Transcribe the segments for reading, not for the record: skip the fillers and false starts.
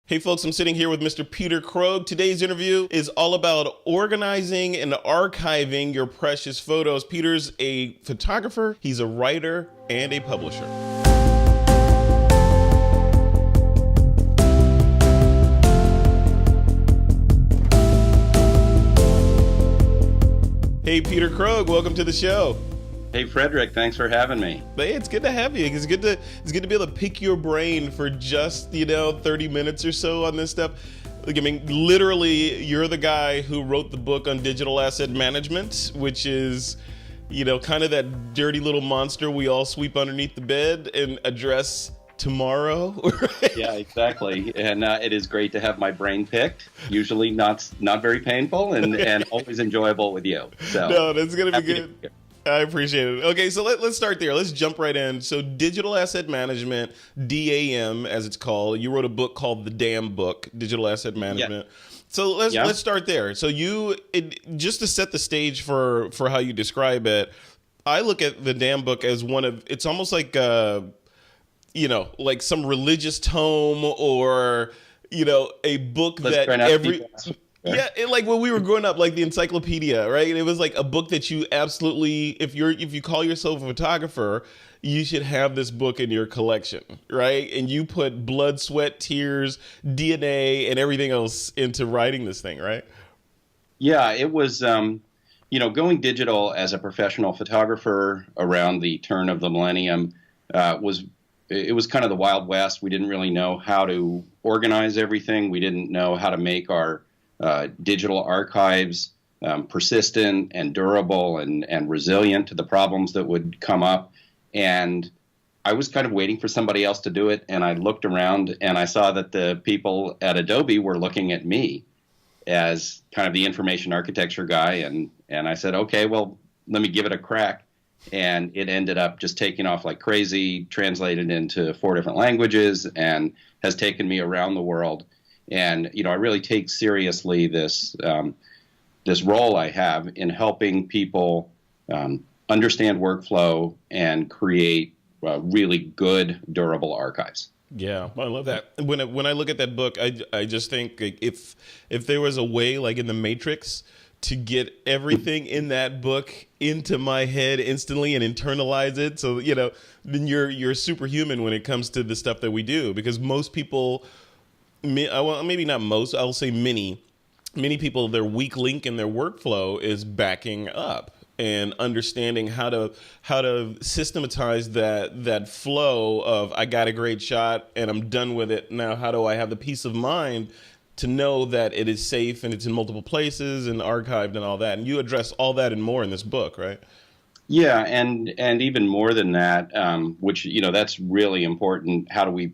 Hey folks, I'm sitting here with Mr. Peter Krogh. Today's interview is all about organizing and archiving your precious photos. Peter's a photographer, he's a writer, and a publisher. Hey Peter Krogh, welcome to the show. Hey Frederick, thanks for having me. Hey, it's good to have you. It's good to be able to pick your brain for just 30 minutes or so on this stuff. Like, I mean, literally, you're the guy who wrote the book on digital asset management, which is, kind of that dirty little monster we all sweep underneath the bed and address tomorrow. Right? Yeah, exactly. And it is great to have my brain picked. Usually not very painful and always enjoyable with you. So no, that's gonna be good. I appreciate it. Okay, so let's start there. Let's jump right in. So digital asset management, DAM as it's called. You wrote a book called The Damn Book, Digital Asset Management. Yeah. So let's start there. So just to set the stage for how you describe it, I look at The Damn Book as it's almost like like some religious tome or a book Yeah, like when we were growing up, like the encyclopedia, right? It was like a book that you absolutely, if you call yourself a photographer, you should have this book in your collection, right? And you put blood, sweat, tears, DNA, and everything else into writing this thing, right? Yeah, it was, going digital as a professional photographer around the turn of the millennium was kind of the Wild West. We didn't really know how to organize everything. We didn't know how to make our digital archives persistent and durable and resilient to the problems that would come up. And I was kind of waiting for somebody else to do it. And I looked around and I saw that the people at Adobe were looking at me as kind of the information architecture guy. And I said, okay, well, let me give it a crack. And it ended up just taking off like crazy, translated into 4 different languages, and has taken me around the world. And I really take seriously this role I have in helping people understand workflow and create really good, durable archives. Yeah, I love that. When I look at that book, I just think if there was a way, like in the Matrix, to get everything in that book into my head instantly and internalize it, so then you're superhuman when it comes to the stuff that we do, because most people. Maybe not most, I'll say many people, their weak link in their workflow is backing up and understanding how to systematize that flow of, I got a great shot and I'm done with it. Now, how do I have the peace of mind to know that it is safe and it's in multiple places and archived and all that? And you address all that and more in this book, right? Yeah, and even more than that, which, that's really important. How do we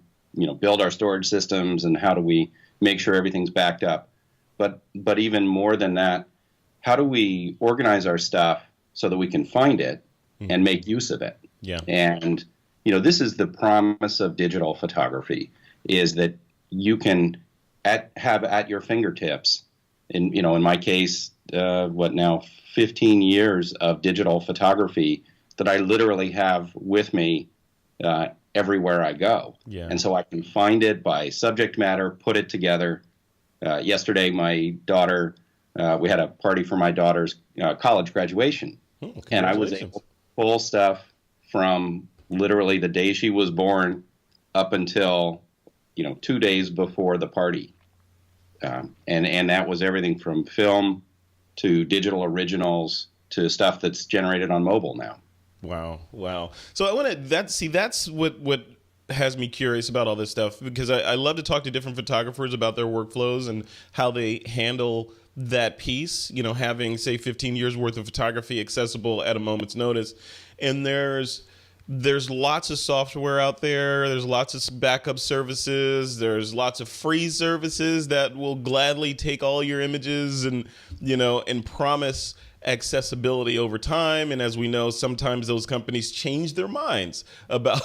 build our storage systems, and how do we make sure everything's backed up? But even more than that, how do we organize our stuff so that we can find it and make use of it? Yeah. And, this is the promise of digital photography, is that you can have at your fingertips, in my case, 15 years of digital photography that I literally have with me everywhere I go. Yeah. And so I can find it by subject matter, put it together. Yesterday, my daughter, we had a party for my daughter's college graduation. And I was able to pull stuff from literally the day she was born up until, 2 days before the party. And that was everything from film to digital originals to stuff that's generated on mobile now. Wow. So I want to that's what has me curious about all this stuff, because I love to talk to different photographers about their workflows and how they handle that piece, having, say, 15 years worth of photography accessible at a moment's notice. And there's lots of software out there. There's lots of backup services. There's lots of free services that will gladly take all your images and promise accessibility over time. And as we know, sometimes those companies change their minds about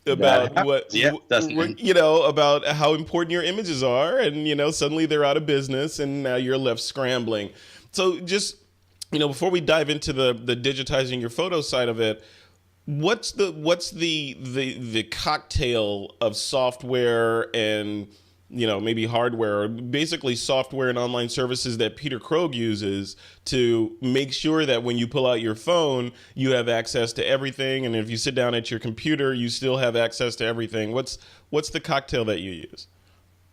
about about how important your images are, and suddenly they're out of business and now you're left scrambling. So just before we dive into the digitizing your photo side of it, what's the cocktail of software and maybe hardware or basically software and online services that Peter Krogh uses to make sure that when you pull out your phone, you have access to everything. And if you sit down at your computer, you still have access to everything. What's the cocktail that you use?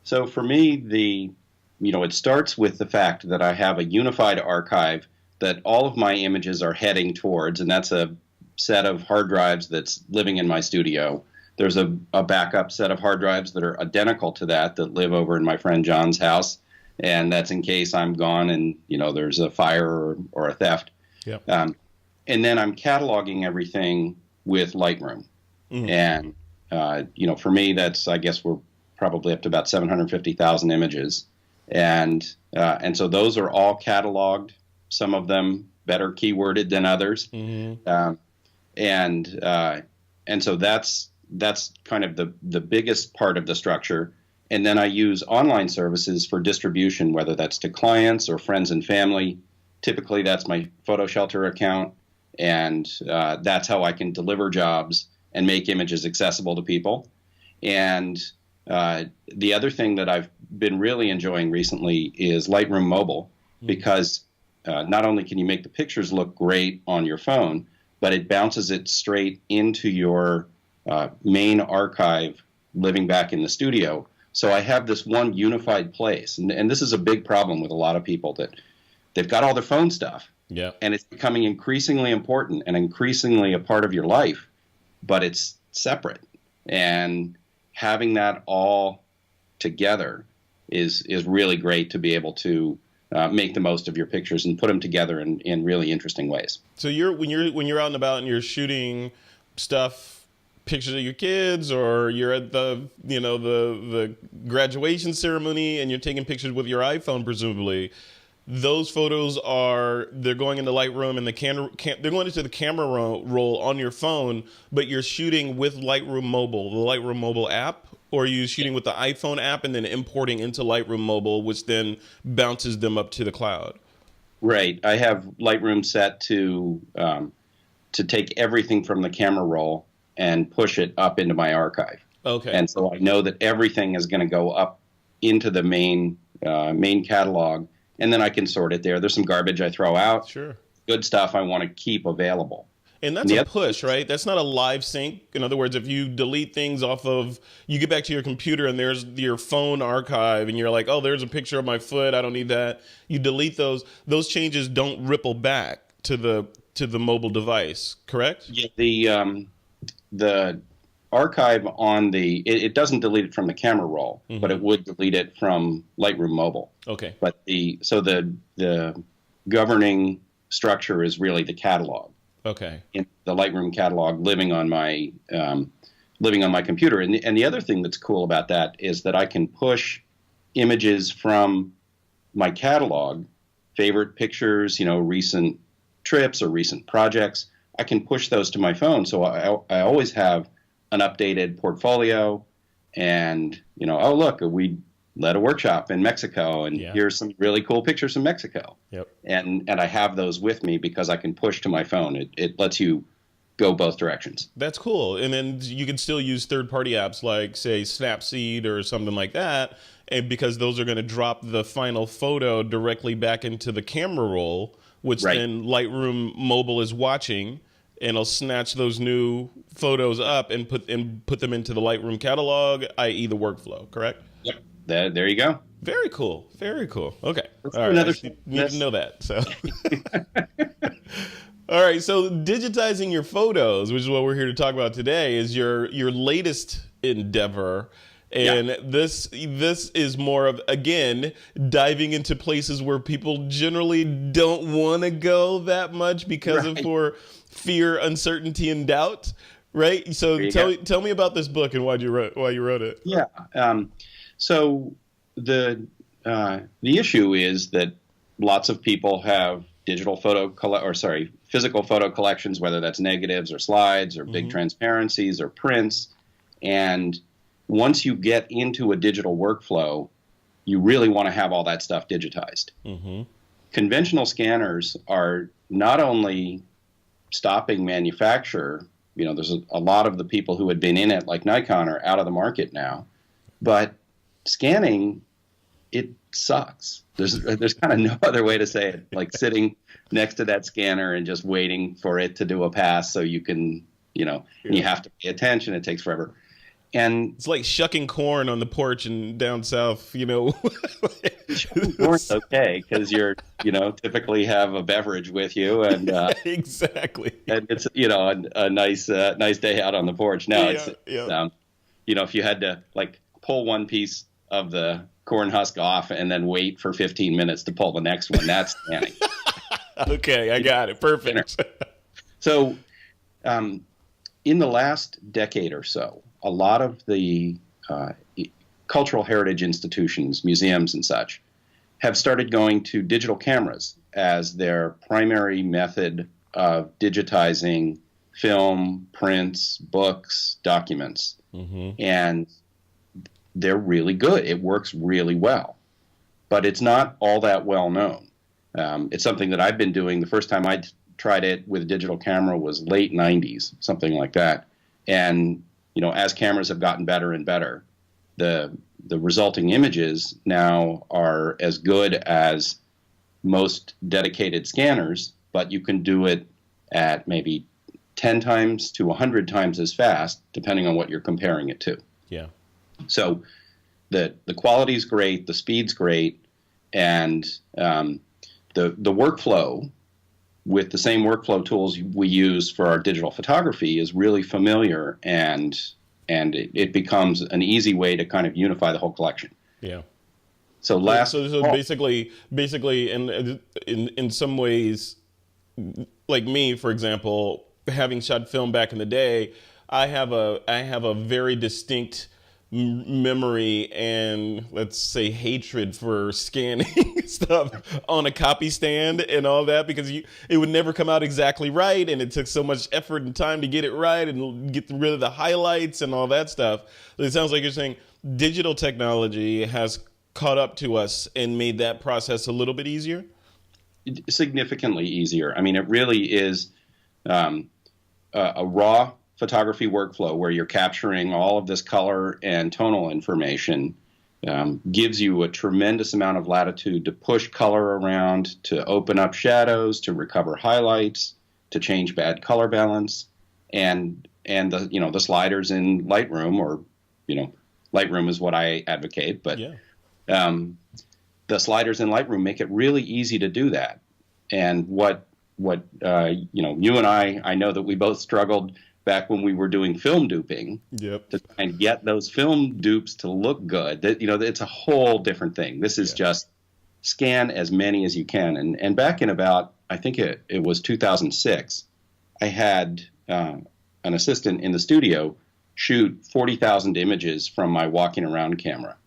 So for me, it starts with the fact that I have a unified archive that all of my images are heading towards, and that's a set of hard drives that's living in my studio. There's a backup set of hard drives that are identical to that live over in my friend John's house, and that's in case I'm gone and there's a fire or a theft. Yep. And then I'm cataloging everything with Lightroom, and for me, that's, I guess we're probably up to about 750,000 images, and so those are all cataloged. Some of them better keyworded than others, and so that's kind of the biggest part of the structure. And then I use online services for distribution, whether that's to clients or friends and family. Typically, that's my Photo Shelter account, and that's how I can deliver jobs and make images accessible to people. And the other thing that I've been really enjoying recently is Lightroom Mobile, because not only can you make the pictures look great on your phone, but it bounces it straight into your main archive living back in the studio. So I have this one unified place. And this is a big problem with a lot of people, that they've got all their phone stuff. Yeah. And it's becoming increasingly important and increasingly a part of your life, but it's separate. And having that all together is really great to be able to make the most of your pictures and put them together in really interesting ways. So when you're out and about and you're shooting stuff, pictures of your kids, or you're at the graduation ceremony and you're taking pictures with your iPhone, presumably, those photos they're going into Lightroom and they're going into the camera roll on your phone, but you're shooting with Lightroom Mobile, the Lightroom Mobile app, or are you shooting with the iPhone app and then importing into Lightroom Mobile, which then bounces them up to the cloud? Right. I have Lightroom set to take everything from the camera roll and push it up into my archive. Okay. And so I know that everything is going to go up into the main catalog, and then I can sort it there. There's some garbage I throw out. Sure. Good stuff I want to keep available. And that's a push, right? That's not a live sync. In other words, if you delete things you get back to your computer and there's your phone archive and you're like, oh, there's a picture of my foot, I don't need that. You delete those. Those changes don't ripple back to the mobile device, correct? Yeah, the archive on it doesn't delete it from the camera roll, but it would delete it from Lightroom Mobile. Okay. But the governing structure is really the catalog. Okay. In the Lightroom catalog living on my computer. And the other thing that's cool about that is that I can push images from my catalog, favorite pictures, recent trips or recent projects. I can push those to my phone. So I always have an updated portfolio, and oh, look, we led a workshop in Mexico, and here's some really cool pictures from Mexico. Yep. And I have those with me because I can push to my phone. It lets you go both directions. That's cool. And then you can still use third-party apps like, say, Snapseed or something like that, and because those are going to drop the final photo directly back into the camera roll, which then Lightroom Mobile is watching, and it'll snatch those new photos up and put them into the Lightroom catalog, i.e. the workflow, correct? Yep. There you go. Very cool. Very cool. Okay. All right. Need to know that. So. All right. So digitizing your photos, which is what we're here to talk about today, is your latest endeavor. And this is more of, again, diving into places where people generally don't want to go that much because of fear, uncertainty, and doubt. Right. So tell me about this book and why you wrote it. Yeah. So the issue is that lots of people have physical photo collections, whether that's negatives or slides or big transparencies or prints. And once you get into a digital workflow, you really want to have all that stuff digitized. Conventional scanners are not only stopping manufacture, there's a lot of the people who had been in it, like Nikon, are out of the market now, but scanning, it sucks. There's kind of no other way to say it. Like sitting next to that scanner and just waiting for it to do a pass so you can, and you have to pay attention. It takes forever. And it's like shucking corn on the porch and down south, Shucking corn's okay because you're, typically have a beverage with you, and exactly. And it's a nice day out on the porch. Now if you had to like pull one piece of the corn husk off and then wait for 15 minutes to pull the next one, that's scanning. Okay, I got it. Perfect. So, in the last decade or so, a lot of the cultural heritage institutions, museums and such, have started going to digital cameras as their primary method of digitizing film, prints, books, documents. Mm-hmm. And they're really good. It works really well. But it's not all that well known. It's something that I've been doing. The first time I tried it with a digital camera was late 90s, something like that. And as cameras have gotten better and better, the resulting images now are as good as most dedicated scanners, but you can do it at maybe 10 times to 100 times as fast, depending on what you're comparing it to. Yeah. So the quality's great, the speed's great, and the workflow with the same workflow tools we use for our digital photography is really familiar, and it becomes an easy way to kind of unify the whole collection. Yeah. So basically, in some ways, like me, for example, having shot film back in the day, I have a very distinct memory and, let's say, hatred for scanning stuff on a copy stand and all that, because it would never come out exactly right, and it took so much effort and time to get it right and get rid of the highlights and all that stuff. It sounds like you're saying digital technology has caught up to us and made that process a little bit easier? Significantly easier. I mean, it really is a raw photography workflow where you're capturing all of this color and tonal information, gives you a tremendous amount of latitude to push color around, to open up shadows, to recover highlights, to change bad color balance, and the sliders in Lightroom, or Lightroom is what I advocate, but the sliders in Lightroom make it really easy to do that. And what you and I know that we both struggled back when we were doing film duping, to try and get those film dupes to look good. That it's a whole different thing. This is just scan as many as you can. And back in about, I think it was 2006, I had an assistant in the studio shoot 40,000 images from my walking around camera.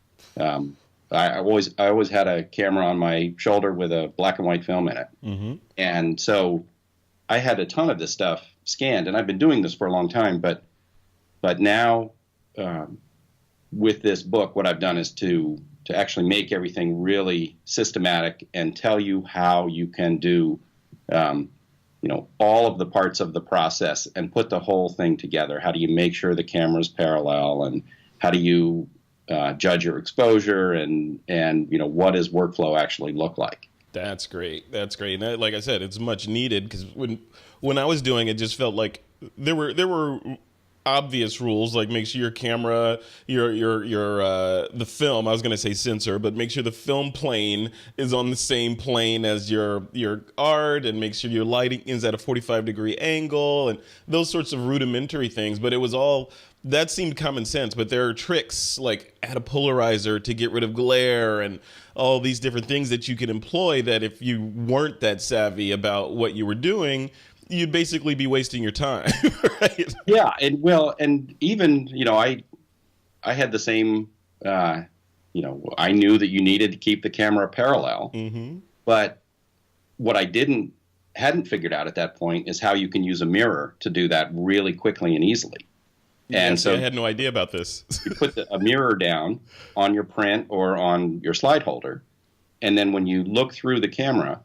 I always had a camera on my shoulder with a black and white film in it. Mm-hmm. And so I had a ton of this stuff scanned, and I've been doing this for a long time, but now with this book, what I've done is to actually make everything really systematic and tell you how you can do all of the parts of the process and put the whole thing together. How do you make sure the camera's parallel, and how do you judge your exposure, and what does workflow actually look like? That's great. That's great. And that, like I said, it's much needed, because when I was doing it, just felt like there were obvious rules, like make sure your camera, your the film, I was going to say sensor, but make sure the film plane is on the same plane as your art, and make sure your lighting is at a 45-degree angle, and those sorts of rudimentary things. But it was all, that seemed common sense, but there are tricks like add a polarizer to get rid of glare and all these different things that you could employ, that if you weren't that savvy about what you were doing, you'd basically be wasting your time, right? Yeah, and even I had the same. I knew that you needed to keep the camera parallel, mm-hmm. but what I hadn't figured out at that point is how you can use a mirror to do that really quickly and easily. And so I had no idea about this. You put a mirror down on your print or on your slide holder, and then when you look through the camera,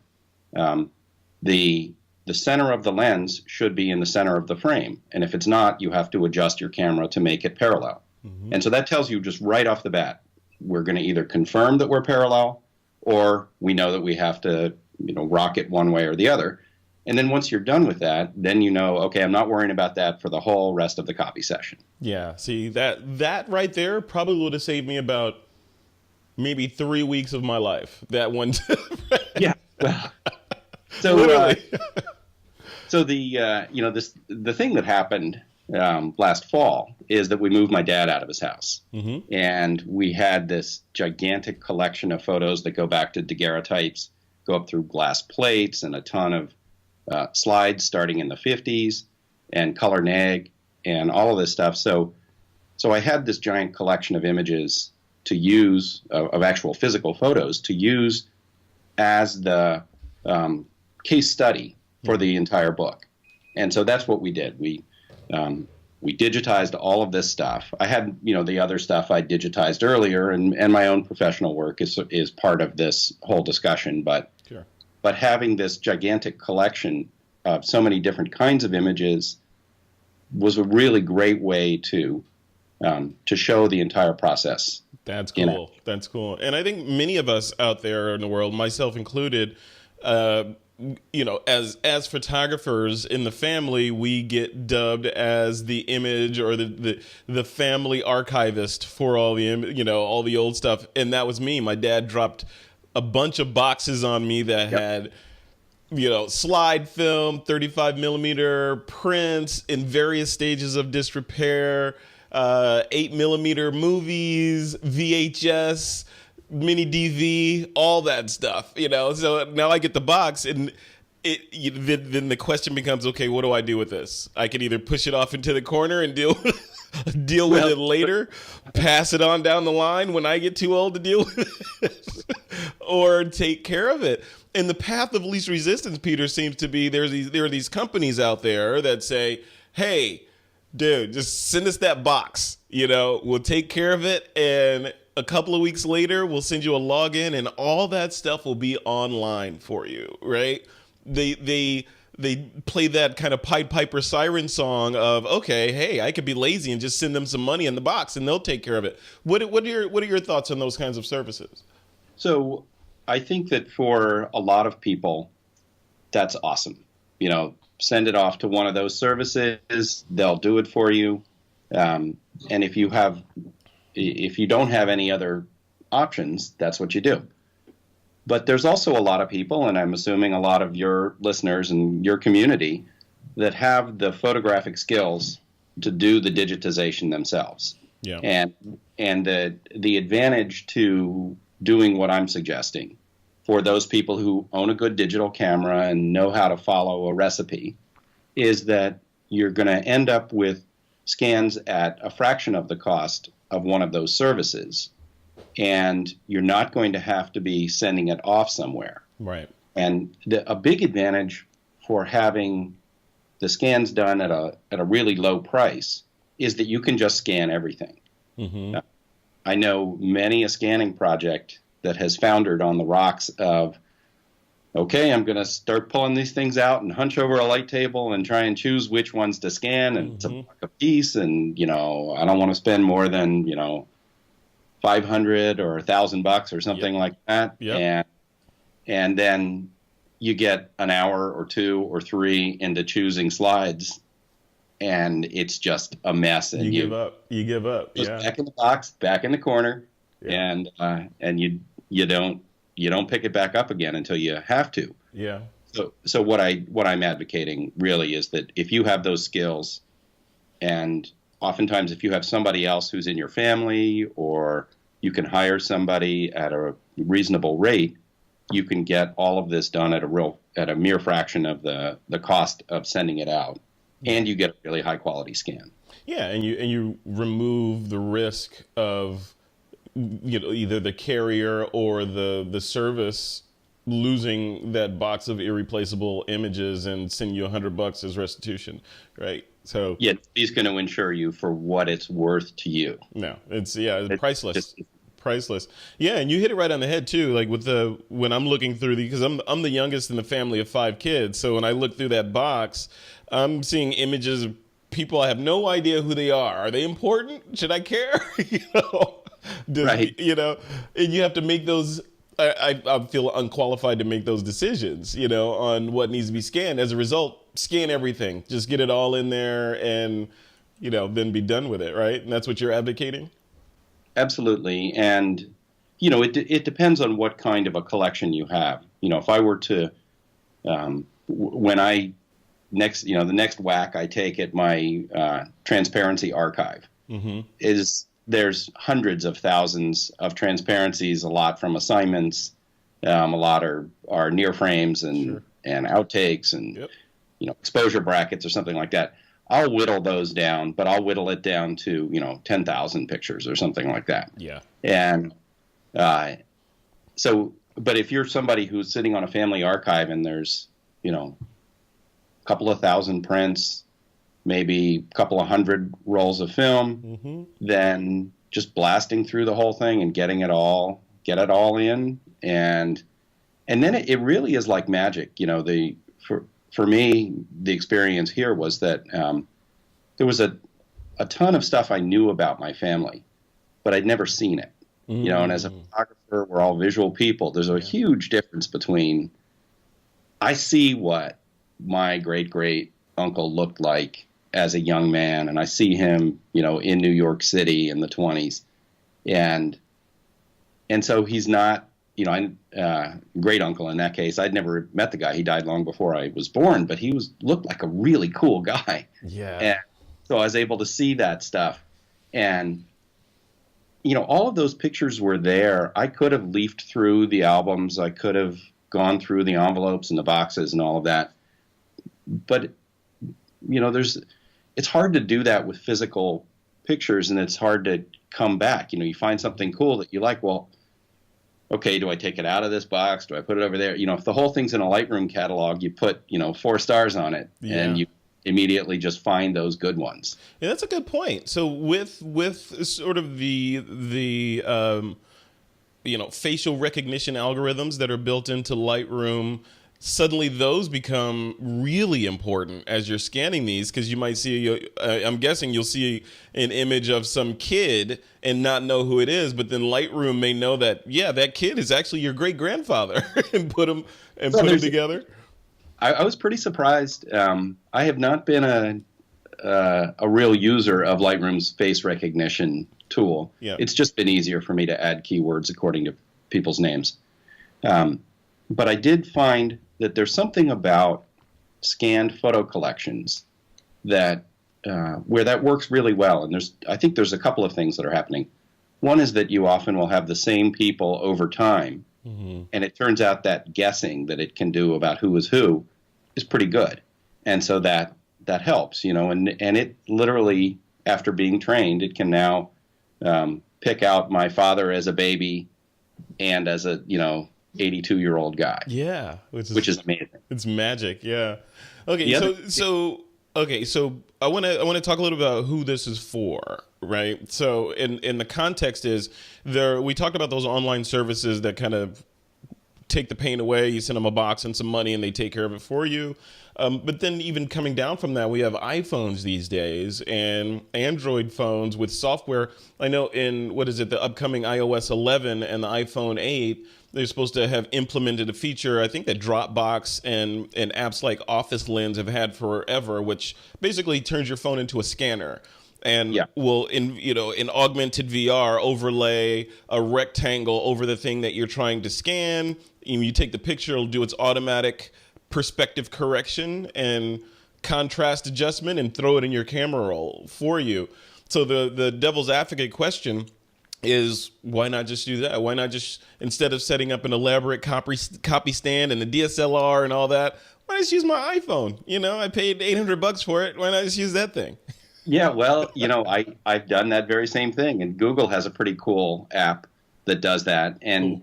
the center of the lens should be in the center of the frame. And if it's not, you have to adjust your camera to make it parallel. Mm-hmm. And so that tells you just right off the bat, we're going to either confirm that we're parallel, or we know that we have to, rock it one way or the other. And then once you're done with that, then okay, I'm not worrying about that for the whole rest of the copy session. Yeah. See, that right there probably would have saved me about maybe 3 weeks of my life. That one. Yeah. Well, so literally. So the thing that happened last fall is that we moved my dad out of his house, and we had this gigantic collection of photos that go back to daguerreotypes, go up through glass plates, and a ton of slides starting in the 50s, and color neg, and all of this stuff. So I had this giant collection of images to use, of actual physical photos, to use as the case study for the entire book. And so that's what we did. We digitized all of this stuff. I had, the other stuff I digitized earlier, and my own professional work is part of this whole discussion. But Sure. But having this gigantic collection of so many different kinds of images was a really great way to show the entire process. That's cool. That's cool. And I think many of us out there in the world, myself included, as photographers in the family, we get dubbed as the image or the family archivist for all the all the old stuff. And that was me. My dad dropped a bunch of boxes on me that had slide film, 35 millimeter prints in various stages of disrepair, 8 millimeter movies, VHS, mini DV, all that stuff, So now I get the box, and then the question becomes, okay, what do I do with this? I can either push it off into the corner and deal with it later, pass it on down the line when I get too old to deal with it, or take care of it. And the path of least resistance, Peter, seems to be there are these companies out there that say, hey, dude, just send us that box. We'll take care of it, and a couple of weeks later, we'll send you a login, and all that stuff will be online for you, right? They play that kind of Pied Piper siren song of, okay, hey, I could be lazy and just send them some money in the box, and they'll take care of it. What are your thoughts on those kinds of services? So I think that for a lot of people, that's awesome. Send it off to one of those services; they'll do it for you. And if you don't have any other options, that's what you do. But there's also a lot of people, and I'm assuming a lot of your listeners and your community, that have the photographic skills to do the digitization themselves. Yeah. And the advantage to doing what I'm suggesting for those people who own a good digital camera and know how to follow a recipe is that you're going to end up with scans at a fraction of the cost of one of those services, and you're not going to have to be sending it off somewhere. Right. And a big advantage for having the scans done at a really low price is that you can just scan everything. Mm-hmm. I know many a scanning project that has foundered on the rocks of, okay, I'm going to start pulling these things out and hunch over a light table and try and choose which ones to scan, and it's a buck a piece, and I don't want to spend more than $500 or $1,000 or something like that. Yep. And then you get an hour or 2 or 3 into choosing slides, and it's just a mess. And you give up. Just back in the box, back in the corner, and you don't pick it back up again until you have to. Yeah. So what I'm advocating really is that if you have those skills, and oftentimes if you have somebody else who's in your family, or you can hire somebody at a reasonable rate, you can get all of this done at a mere fraction of the cost of sending it out, and you get a really high quality scan. Yeah, and you remove the risk of either the carrier or the service losing that box of irreplaceable images and send you $100 as restitution, right? So yeah, he's going to insure you for what it's worth to you. No, it's priceless. Priceless. Yeah, and you hit it right on the head too. Like when I'm looking through because I'm the youngest in the family of 5 kids, so when I look through that box, I'm seeing images people, I have no idea who they are. Are they important? Should I care? Right. And you have to make those. I feel unqualified to make those decisions, on what needs to be scanned. As a result, scan everything. Just get it all in there and, then be done with it, right? And that's what you're advocating? Absolutely. And, it depends on what kind of a collection you have. If I were to, when I the next whack I take at my transparency archive is there's hundreds of thousands of transparencies, a lot from assignments, a lot are near frames and outtakes and exposure brackets or something like that. I'll whittle those down, but I'll whittle it down to 10,000 pictures or something like that. Yeah. And but if you're somebody who's sitting on a family archive and there's a couple of thousand prints, maybe a couple of hundred rolls of film, then just blasting through the whole thing and get it all in, and then it really is like magic. For me, the experience here was that there was a ton of stuff I knew about my family, but I'd never seen it. And as a photographer, we're all visual people. There's a huge difference between I see what my great uncle looked like as a young man, and I see him, in New York City in the 1920s, and so he's not, great uncle in that case. I'd never met the guy; he died long before I was born, but he looked like a really cool guy. Yeah. And so I was able to see that stuff, and all of those pictures were there. I could have leafed through the albums. I could have gone through the envelopes and the boxes and all of that, but it's hard to do that with physical pictures, and it's hard to come back. You find something cool that you like. Well, okay, do I take it out of this box? Do I put it over there? If the whole thing's in a Lightroom catalog, you put, 4 stars on it, and you immediately just find those good ones. Yeah, that's a good point. So with sort of the facial recognition algorithms that are built into Lightroom, suddenly those become really important as you're scanning these, because you might see, I'm guessing you'll see an image of some kid and not know who it is, but then Lightroom may know that, that kid is actually your great-grandfather and put them together. I was pretty surprised. I have not been a real user of Lightroom's face recognition tool. Yeah. It's just been easier for me to add keywords according to people's names. But I did find that there's something about scanned photo collections that where that works really well. And I think there's a couple of things that are happening. One is that you often will have the same people over time, and it turns out that guessing that it can do about who is who is pretty good, and so that helps, and it literally, after being trained, it can now pick out my father as a baby and as a 82-year-old guy. Yeah, which is amazing. It's magic. Yeah. Okay. So I want to talk a little about who this is for, right? So in the context is we talked about those online services that kind of take the pain away. You send them a box and some money, and they take care of it for you. But then even coming down from that, we have iPhones these days and Android phones with software. I know in, the upcoming iOS 11 and the iPhone 8, they're supposed to have implemented a feature, I think, that Dropbox and apps like Office Lens have had forever, which basically turns your phone into a scanner and will, in augmented VR, overlay a rectangle over the thing that you're trying to scan. You take the picture, it'll do its automatic perspective correction and contrast adjustment and throw it in your camera roll for you. So the devil's advocate question is, why not just do that? Why not just, instead of setting up an elaborate copy stand and a DSLR and all that, why not just use my iPhone? I paid $800 for it. Why not just use that thing? Yeah, well, I've done that very same thing, and Google has a pretty cool app that does that. And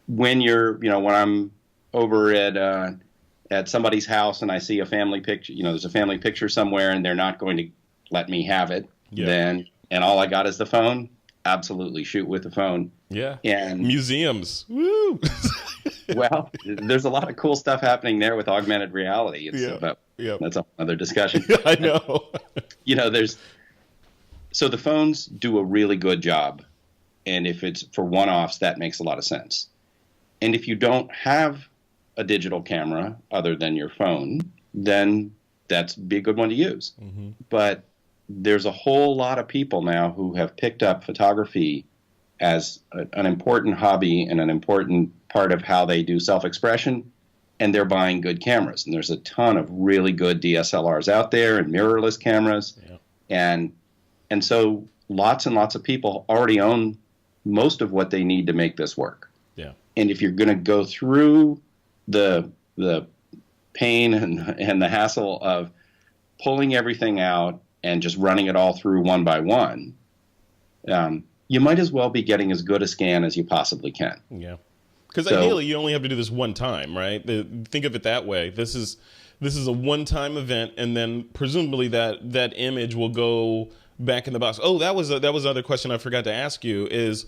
when when I'm over at somebody's house and I see a family picture, there's a family picture somewhere and they're not going to let me have it, then, and all I got is the phone, absolutely shoot with the phone. Yeah. And museums. Woo. Well, there's a lot of cool stuff happening there with augmented reality. Yeah. But Yeah. that's another discussion. I know. There's so the phones do a really good job, and if it's for one-offs, that makes a lot of sense. And if you don't have a digital camera other than your phone, then that's be a good one to use. Mm-hmm. But there's a whole lot of people now who have picked up photography as an important hobby and an important part of how they do self-expression, and they're buying good cameras. And there's a ton of really good DSLRs out there and mirrorless cameras. Yeah. And so lots and lots of people already own most of what they need to make this work. Yeah. And if you're going to go through the pain and the hassle of pulling everything out and just running it all through one by one, you might as well be getting as good a scan as you possibly can. Yeah. Because ideally, you only have to do this one time, right? Think of it that way. This is a one-time event, and then presumably that image will go back in the box. Oh, that was another question I forgot to ask you. Is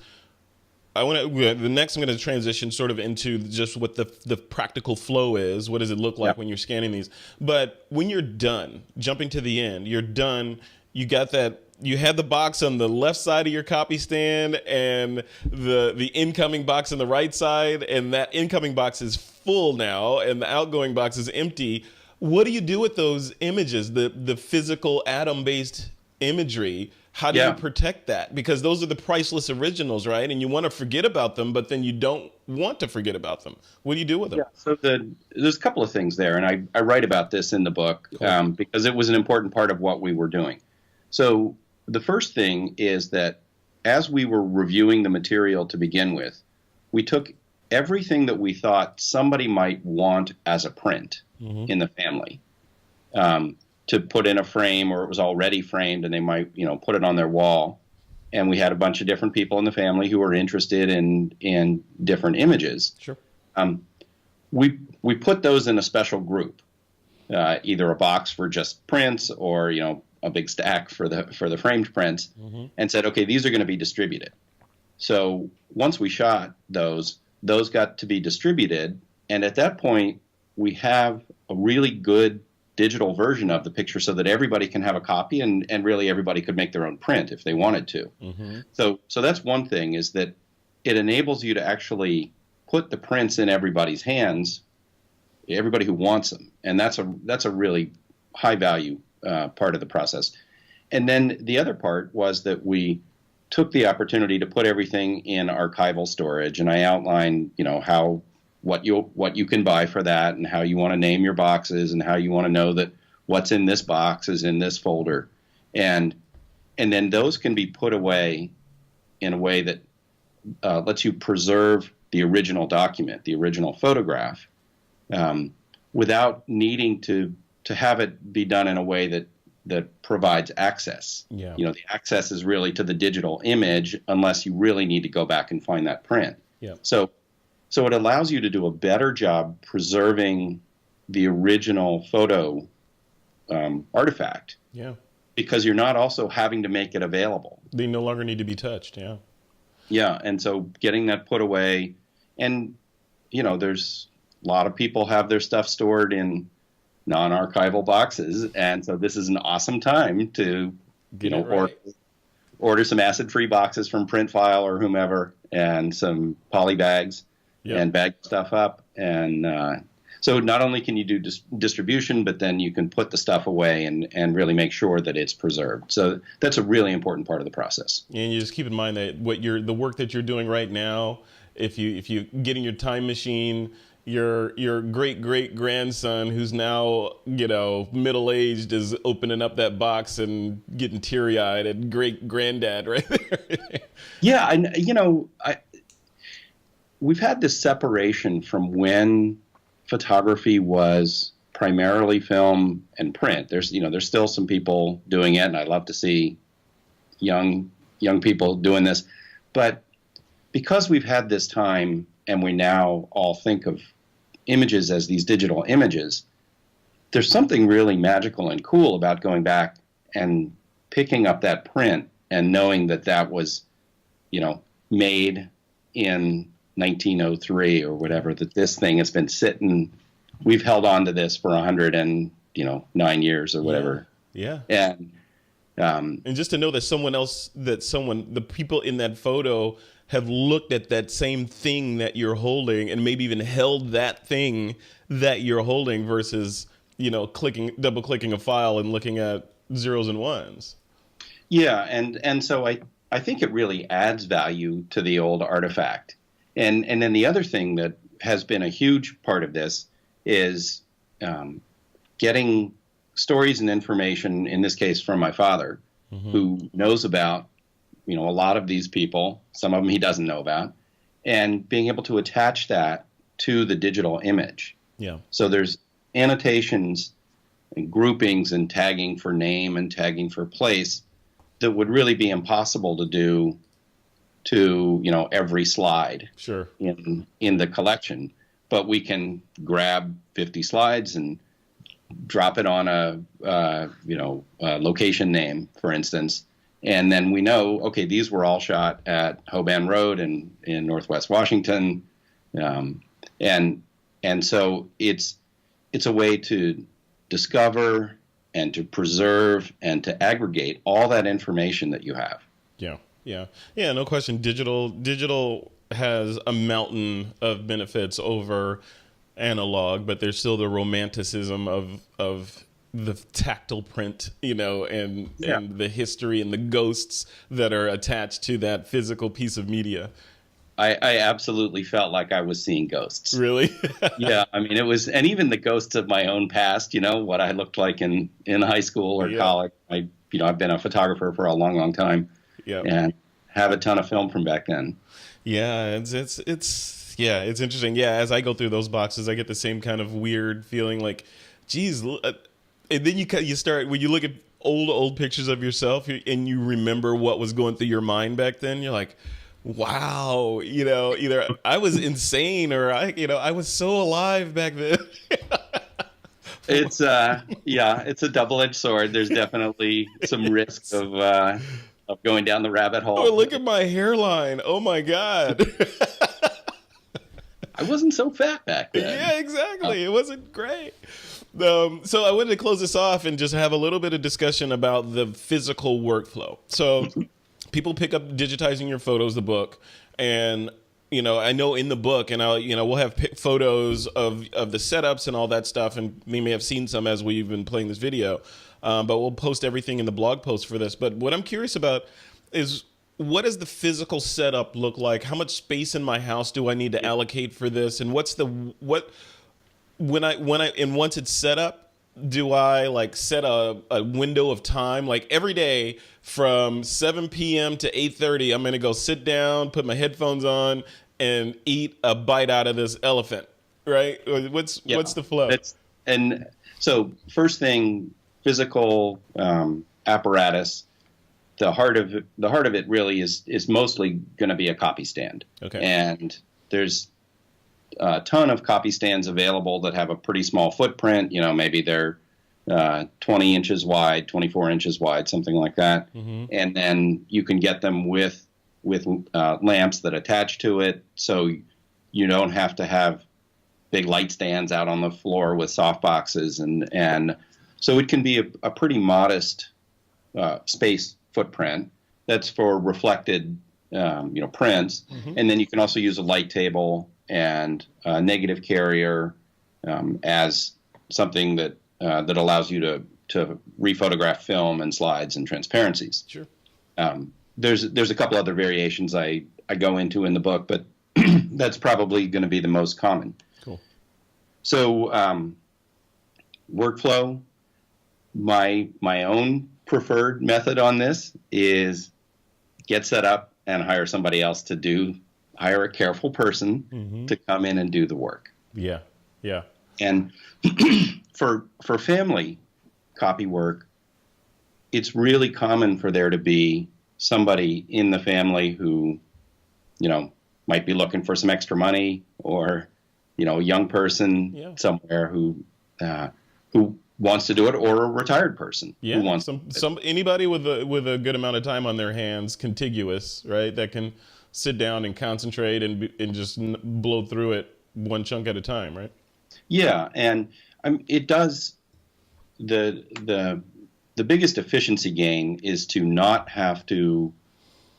the next I'm going to transition sort of into just what the practical flow is. What does it look like when you're scanning these? But when you're done, jumping to the end, you're done. You got that. You had the box on the left side of your copy stand and the incoming box on the right side, and that incoming box is full now, and the outgoing box is empty. What do you do with those images, the physical atom-based imagery? How do you protect that? Because those are the priceless originals, right? And you want to forget about them, but then you don't want to forget about them. What do you do with them? Yeah, so there's a couple of things there, and I write about this in the book because it was an important part of what we were doing. So the first thing is that as we were reviewing the material to begin with, we took everything that we thought somebody might want as a print in the family to put in a frame, or it was already framed and they might, put it on their wall. And we had a bunch of different people in the family who were interested in different images. Sure. We put those in a special group, either a box for just prints or, a big stack for the framed prints, and said, okay, these are going to be distributed. So once we shot those got to be distributed. And at that point, we have a really good digital version of the picture so that everybody can have a copy, and really everybody could make their own print if they wanted to. So that's one thing, is that it enables you to actually put the prints in everybody's hands, everybody who wants them. And that's a really high value part of the process. And then the other part was that we took the opportunity to put everything in archival storage, and I outlined, what you can buy for that, and how you want to name your boxes, and how you want to know that what's in this box is in this folder, and then those can be put away in a way that lets you preserve the original document, the original photograph, without needing to have it be done in a way that provides access. Yeah. The access is really to the digital image, unless you really need to go back and find that print. Yeah. So it allows you to do a better job preserving the original photo artifact. Yeah. Because you're not also having to make it available. They no longer need to be touched. Yeah. Yeah, and so getting that put away, and there's a lot of people have their stuff stored in non-archival boxes, and so this is an awesome time to order some acid-free boxes from Printfile or whomever, and some poly bags, and bag stuff up. And so not only can you do distribution, but then you can put the stuff away and really make sure that it's preserved. So that's a really important part of the process. And you just keep in mind that the work that you're doing right now, if you get in your time machine, your great grandson, who's now middle-aged, is opening up that box and getting teary-eyed at great granddad right there. Yeah, and we've had this separation from when photography was primarily film and print. There's still some people doing it, and I love to see young people doing this, but because we've had this time, and we now all think of images as these digital images, there's something really magical and cool about going back and picking up that print and knowing that was, made in 1903 or whatever, that this thing has been sitting, we've held on to this for 109 years or whatever. Yeah. And just to know that the people in that photo have looked at that same thing that you're holding and maybe even held that thing that you're holding versus, double clicking a file and looking at zeros and ones. Yeah. And so I think it really adds value to the old artifact. And then the other thing that has been a huge part of this is getting stories and information, in this case from my father, who knows about, a lot of these people, some of them he doesn't know about, and being able to attach that to the digital image. Yeah. So there's annotations and groupings and tagging for name and tagging for place that would really be impossible to do to, every slide Sure. in the collection. But we can grab 50 slides and drop it on a location name, for instance, and then we know, okay, these were all shot at Hoban Road in Northwest Washington, and so it's a way to discover and to preserve and to aggregate all that information that you have. Yeah, no question. Digital has a mountain of benefits over analog, but there's still the romanticism of the tactile print, and the history and the ghosts that are attached to that physical piece of media. I absolutely felt like I was seeing ghosts. Really? Yeah, I mean, it was, and even the ghosts of my own past, what I looked like in high school or college. I've been a photographer for a long, long time, and have a ton of film from back then. Yeah, it's interesting. Yeah, as I go through those boxes, I get the same kind of weird feeling like, geez, and then you start, when you look at old pictures of yourself and you remember what was going through your mind back then, you're like, wow, either I was insane or I was so alive back then. It's it's a double-edged sword. There's definitely some risk of going down the rabbit hole. Oh, look at my hairline. Oh my God. I wasn't so fat back then. Yeah, exactly. It wasn't great. So I wanted to close this off and just have a little bit of discussion about the physical workflow. So people pick up Digitizing Your Photos, the book, and I know in the book, and we'll have photos of the setups and all that stuff, and we may have seen some as we've been playing this video, but we'll post everything in the blog post for this. But what I'm curious about is, what does the physical setup look like? How much space in my house do I need to allocate for this? And once it's set up, do I set a window of time? Like every day from 7 p.m. to 8:30, I'm going to go sit down, put my headphones on, and eat a bite out of this elephant, right? What's the flow? And so first thing, physical apparatus. The heart of it really is mostly going to be a copy stand. Okay. And there's a ton of copy stands available that have a pretty small footprint. Maybe they're 20 inches wide, 24 inches wide, something like that. Mm-hmm. And then you can get them with lamps that attach to it, so you don't have to have big light stands out on the floor with soft boxes, and so it can be a pretty modest space footprint that's for reflected prints. Mm-hmm. And then you can also use a light table and a negative carrier as something that allows you to rephotograph film and slides and transparencies. Sure. There's a couple other variations I go into in the book, but that's probably going to be the most common. Cool. So workflow, my own preferred method on this is get set up and hire somebody else to hire a careful person mm-hmm. to come in and do the work. Yeah. And for family copy work, it's really common for there to be somebody in the family who, might be looking for some extra money, or, a young person somewhere who wants to do it, or a retired person who wants anybody with a good amount of time on their hands, contiguous, right? That can sit down and concentrate and just blow through it one chunk at a time, right? Yeah, and it does the biggest efficiency gain is to not have to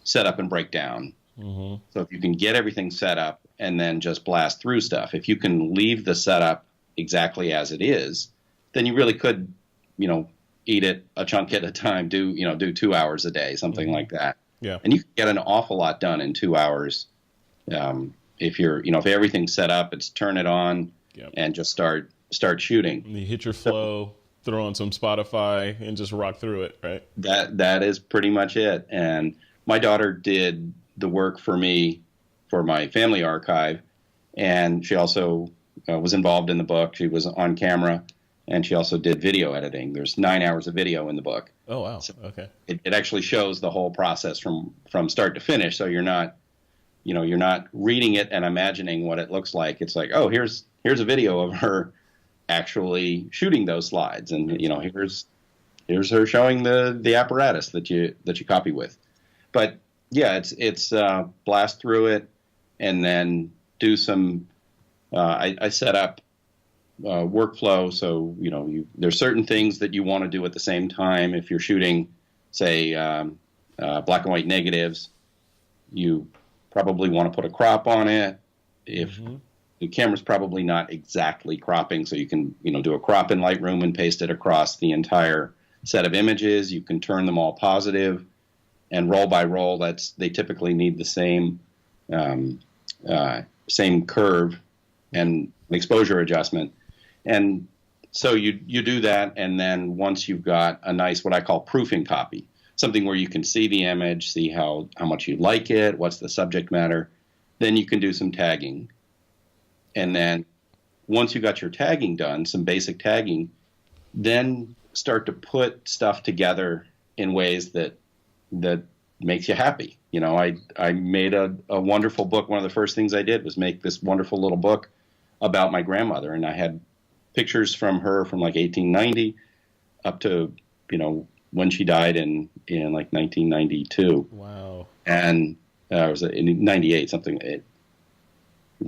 set up and break down. Mm-hmm. So if you can get everything set up and then just blast through stuff, if you can leave the setup exactly as it is, then you really could, eat it a chunk at a time, do 2 hours a day, something like that. Yeah. And you can get an awful lot done in 2 hours. If if everything's set up, it's turn it on and just start shooting. And you hit your flow, throw on some Spotify and just rock through it, right? That is pretty much it. And my daughter did the work for me for my family archive, and she also was involved in the book. She was on camera, and she also did video editing. There's 9 hours of video in the book. Oh, wow. So okay. It actually shows the whole process from start to finish. So you're not reading it and imagining what it looks like. It's like, oh, here's a video of her actually shooting those slides, and here's her showing the apparatus that you copy with. But yeah, it's blast through it and then do some. I set up workflow, so there's certain things that you want to do at the same time. If you're shooting, say, black and white negatives, you probably want to put a crop on it. If the camera's probably not exactly cropping, so you can do a crop in Lightroom and paste it across the entire set of images. You can turn them all positive, and roll by roll, they typically need the same curve and exposure adjustment. And so you do that, and then once you've got a nice, what I call proofing copy, something where you can see the image, see how much you like it, what's the subject matter, then you can do some tagging. And then once you got your tagging done, some basic tagging, then start to put stuff together in ways that makes you happy. I made a wonderful book. One of the first things I did was make this wonderful little book about my grandmother, and I had pictures from her from like 1890 up to when she died in like 1992. Wow. And it was in 98 something.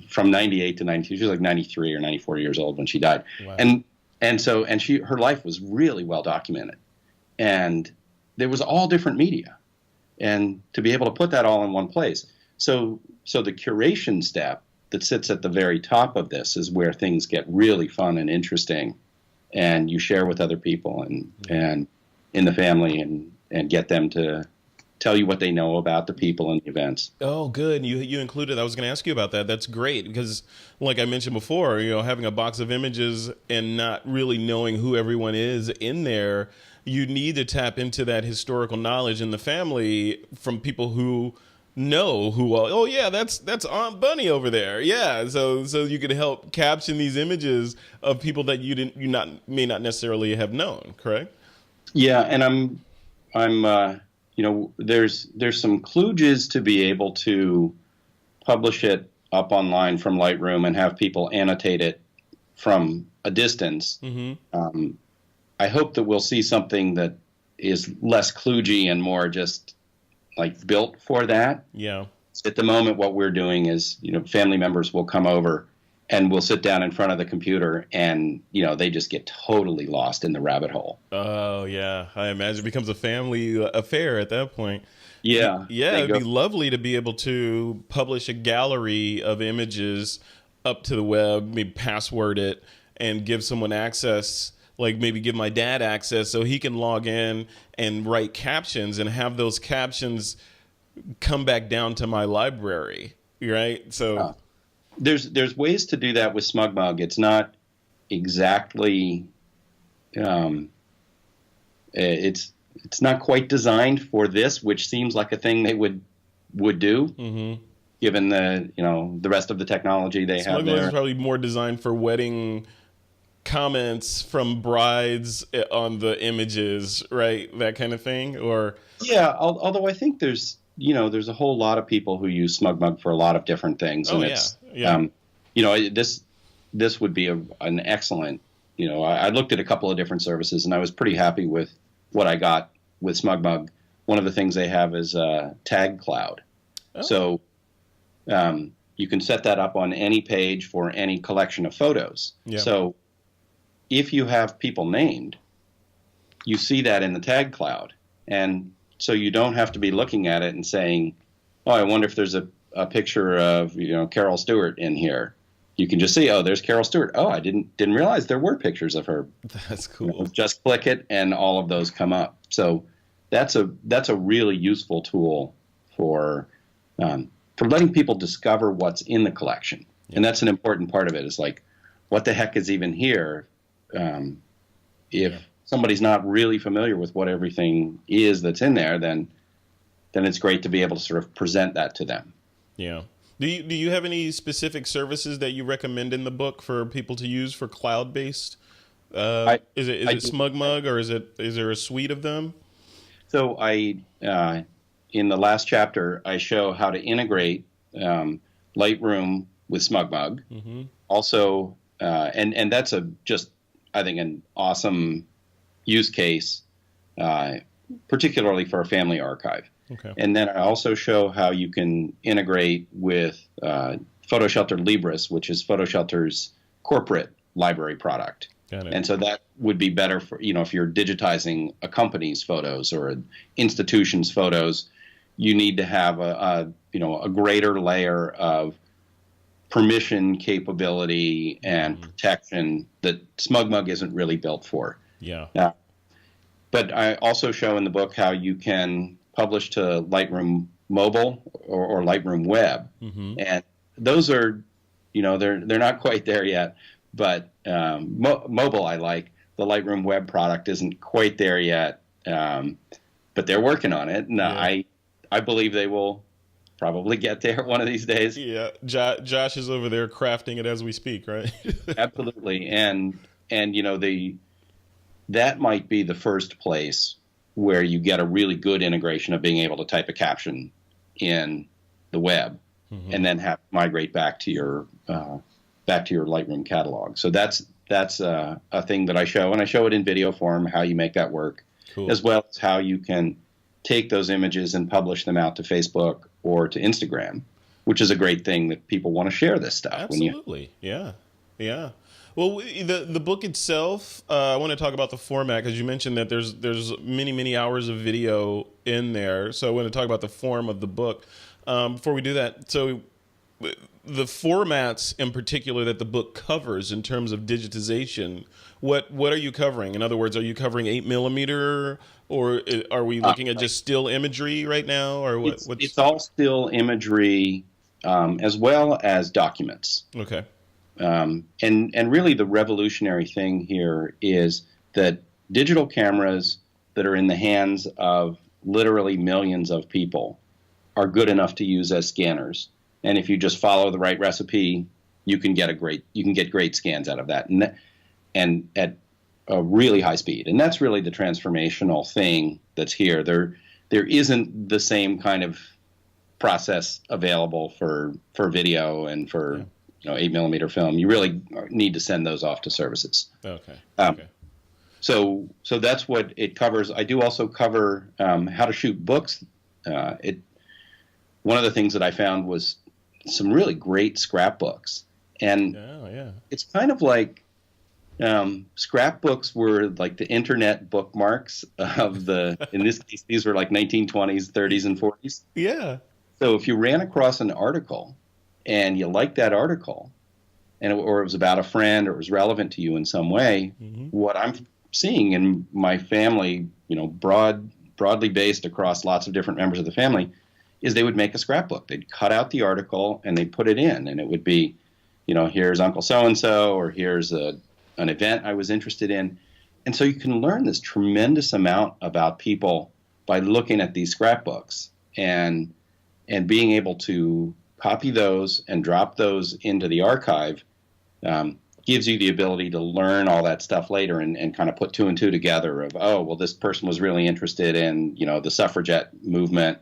From 98 to 92, she was like 93 or 94 years old when she died. Wow. And her life was really well documented, and there was all different media, and to be able to put that all in one place. So the curation step that sits at the very top of this is where things get really fun and interesting, and you share with other people and in the family and get them to tell you what they know about the people and the events. Oh, good. You included, I was going to ask you about that. That's great, because like I mentioned before, having a box of images and not really knowing who everyone is in there, you need to tap into that historical knowledge in the family from people who know oh yeah, that's Aunt Bunny over there. Yeah. So you could help caption these images of people that you may not necessarily have known, correct? Yeah. And I'm there's some kludges to be able to publish it up online from Lightroom and have people annotate it from a distance. Mm-hmm. I hope that we'll see something that is less kludgy and more just like built for that. Yeah. At the moment, what we're doing is, family members will come over and we'll sit down in front of the computer, and they just get totally lost in the rabbit hole. Oh yeah, I imagine it becomes a family affair at that point. Yeah, it'd be lovely to be able to publish a gallery of images up to the web, maybe password it, and give someone access. Like maybe give my dad access so he can log in and write captions and have those captions come back down to my library, right? So. There's ways to do that with SmugMug. It's not exactly it's not quite designed for this, which seems like a thing they would do, mm-hmm. given the rest of the technology they have there. SmugMug is probably more designed for wedding comments from brides on the images, right? That kind of thing, or yeah. Although I think there's a whole lot of people who use SmugMug for a lot of different things. Oh, and yeah. This would be an excellent, I looked at a couple of different services, and I was pretty happy with what I got with SmugMug. One of the things they have is Tag Cloud. Oh. So You can set that up on any page for any collection of photos. Yeah. So if you have people named, you see that in the tag cloud. And so you don't have to be looking at it and saying, oh, I wonder if there's a picture of, Carol Stewart in here. You can just see, oh, there's Carol Stewart. Oh, I didn't realize there were pictures of her. That's cool. Just click it and all of those come up. So that's a really useful tool for letting people discover what's in the collection. Yeah. And that's an important part of it, is like, what the heck is even here? If somebody's not really familiar with what everything is that's in there, then it's great to be able to sort of present that to them. Yeah. Do you have any specific services that you recommend in the book for people to use for cloud-based? Is it SmugMug, or is there a suite of them? So in the last chapter, I show how to integrate Lightroom with SmugMug. Mm-hmm. Also, and that's I think an awesome use case, particularly for a family archive. Okay. And then I also show how you can integrate with PhotoShelter Libris, which is PhotoShelter's corporate library product. Got it. And so that would be better for, if you're digitizing a company's photos or an institution's photos, you need to have a greater layer of permission capability and protection that SmugMug isn't really built for. Yeah. But I also show in the book how you can publish to Lightroom Mobile or Lightroom Web. Mm-hmm. And those are, they're not quite there yet, but mobile I like. The Lightroom Web product isn't quite there yet, but they're working on it. And I believe they will probably get there one of these days. Yeah, Josh is over there crafting it as we speak, right? Absolutely. And that might be the first place where you get a really good integration of being able to type a caption in the web, mm-hmm. and then have migrate back to your Lightroom catalog. So that's a thing that I show, and I show it in video form, how you make that work, cool. As well as how you can take those images and publish them out to Facebook or to Instagram, which is a great thing that people want to share this stuff. Absolutely. Yeah. Well, the book itself, I want to talk about the format, because you mentioned that there's many hours of video in there. So I want to talk about the form of the book. Before we do that, so the formats in particular that the book covers in terms of digitization, what are you covering? In other words, are you covering 8mm, or are we looking at just still imagery right now, or what? It's all still imagery, as well as documents. Okay. And really the revolutionary thing here is that digital cameras that are in the hands of literally millions of people are good enough to use as scanners. And if you just follow the right recipe, you can get great scans out of that, and at a really high speed. And that's really the transformational thing that's here. There isn't the same kind of process available for video and for 8mm film. You really need to send those off to services. Okay. So that's what it covers. I do also cover how to shoot books. One of the things that I found was some really great scrapbooks, and it's kind of like scrapbooks were like the internet bookmarks of in this case, these were like 1920s, 30s, and 40s. Yeah. So if you ran across an article and you liked that article, or it was about a friend, or it was relevant to you in some way, mm-hmm. What I'm seeing in my family, broadly based across lots of different members of the family, is they would make a scrapbook. They'd cut out the article and they'd put it in, and it would be, here's Uncle so-and-so, or here's an event I was interested in. And so you can learn this tremendous amount about people by looking at these scrapbooks and being able to copy those and drop those into the archive. Gives you the ability to learn all that stuff later and kind of put two and two together of, oh, well, this person was really interested in, the suffragette movement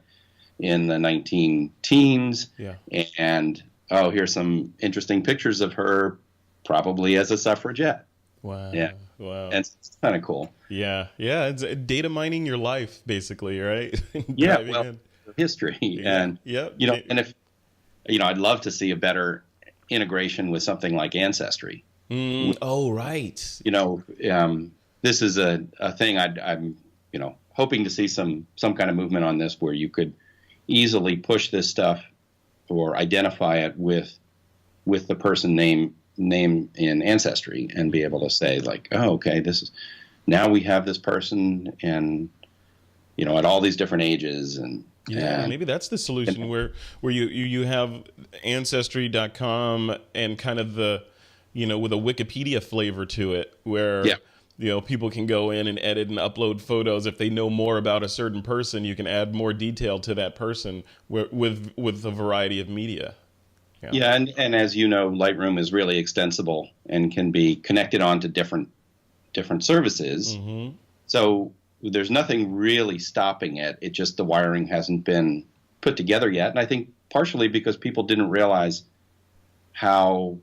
in the 19-teens. Yeah. And, oh, here's some interesting pictures of her probably as a suffragette. Wow. Yeah. Wow. And it's kind of cool. Yeah. Yeah. It's data mining your life, basically, right? Yeah. Well, history. Yeah. And, yep. and I'd love to see a better integration with something like Ancestry. Oh, right. This is a thing I'm hoping to see some kind of movement on this, where you could easily push this stuff or identify it with the person name in Ancestry, and be able to say like, oh, okay, now we have this person, and at all these different ages, and maybe that's the solution, where you have Ancestry.com and kind of the with a Wikipedia flavor to it, where people can go in and edit and upload photos. If they know more about a certain person, you can add more detail to that person with a variety of media. Yeah, and as you know, Lightroom is really extensible and can be connected onto different services. Mm-hmm. So there's nothing really stopping it. It just, the wiring hasn't been put together yet. And I think partially because people didn't realize how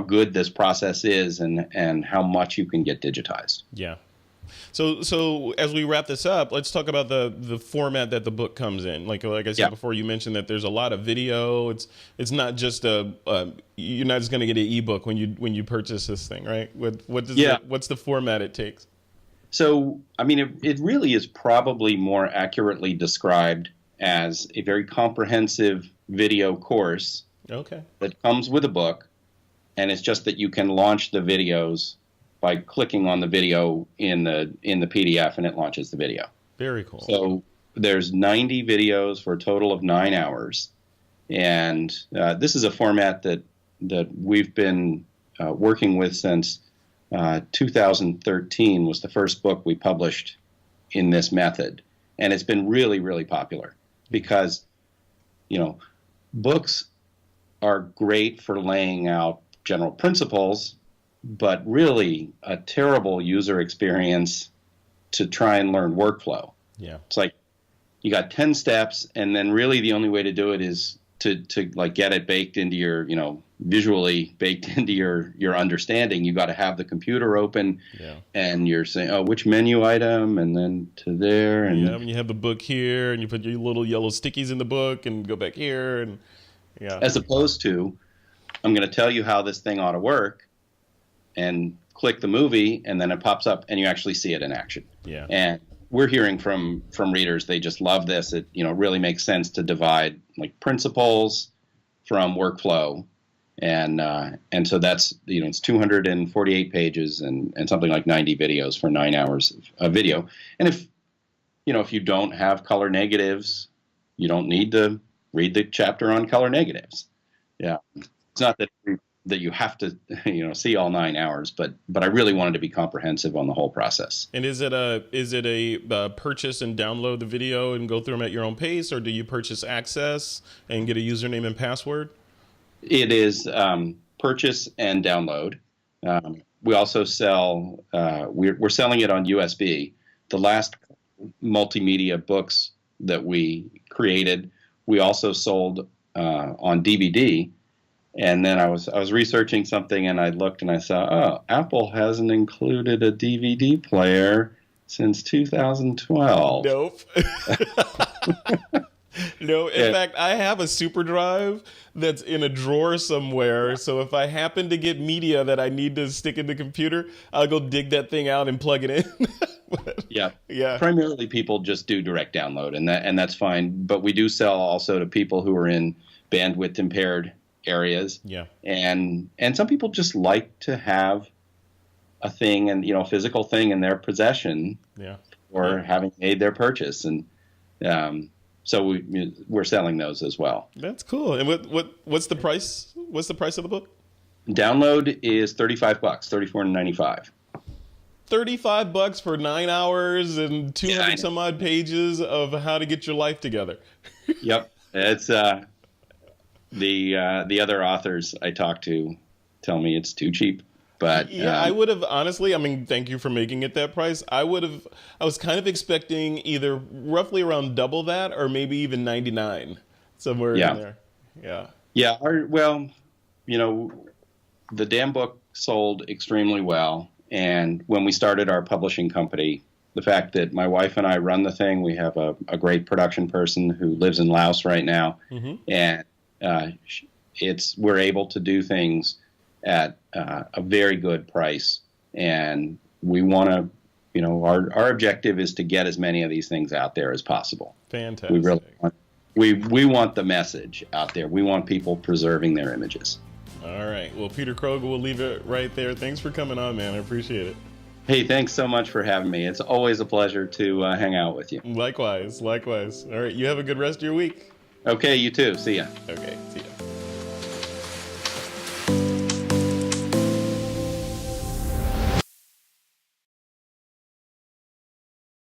good this process is, and how much you can get digitized. Yeah. So as we wrap this up, let's talk about the format that the book comes in. Like I said before, you mentioned that there's a lot of video. It's not just you're not just going to get an ebook when you purchase this thing, right? What's the format it takes? So, I mean, it really is probably more accurately described as a very comprehensive video course. Okay. That comes with a book, and it's just that you can launch the videos by clicking on the video in the PDF, and it launches the video. Very cool. So there's 90 videos for a total of 9 hours, and this is a format that we've been working with since 2013 was the first book we published in this method, and it's been really, really popular because books are great for laying out general principles, but really a terrible user experience to try and learn workflow. Yeah. It's like you got 10 steps, and then really the only way to do it is to like get it baked into your, visually baked into your understanding. You got to have the computer open, and you're saying, oh, which menu item, and then to there. And and you have the book here, and you put your little yellow stickies in the book and go back here. And as opposed to, I'm going to tell you how this thing ought to work, and click the movie, and then it pops up, and you actually see it in action. Yeah. And we're hearing from readers, they just love this. It really makes sense to divide like principles from workflow, and so that's it's 248 pages and something like 90 videos for 9 hours of video. And if you don't have color negatives, you don't need to read the chapter on color negatives. Yeah, it's not that you have to see all 9 hours, but I really wanted to be comprehensive on the whole process. And is it a purchase and download the video and go through them at your own pace, or do you purchase access and get a username and password? It is purchase and download. We also sell. We're selling it on USB. The last multimedia books that we created, we also sold on DVD. And then I was researching something, and I looked and I saw, oh, Apple hasn't included a DVD player since 2012. Nope. No, in fact, I have a super drive that's in a drawer somewhere. So if I happen to get media that I need to stick in the computer, I'll go dig that thing out and plug it in. Yeah. Primarily, people just do direct download, and that's fine. But we do sell also to people who are in bandwidth impaired areas. Yeah. And some people just like to have a thing, and a physical thing in their possession. Yeah. Or having made their purchase, and so we're selling those as well. That's cool. And what's the price? What's the price of the book? Download is $35, $34.95. $35 for 9 hours and 200 some odd pages of how to get your life together. Yep. It's the other authors I talk to tell me it's too cheap. But I would have honestly, thank you for making it that price. I was kind of expecting either roughly around double that, or maybe even 99, somewhere in there. Yeah. Yeah. The damn book sold extremely well. And when we started our publishing company, the fact that my wife and I run the thing, we have a great production person who lives in Laos right now. Mm-hmm. And we're able to do things at a very good price, and we want to, our objective is to get as many of these things out there as possible. Fantastic. We want the message out there. We want people preserving their images. All right. Well, Peter Krogh, we'll leave it right there. Thanks for coming on, man. I appreciate it. Hey, thanks so much for having me. It's always a pleasure to hang out with you. Likewise. All right. You have a good rest of your week. Okay, you too. See ya. Okay.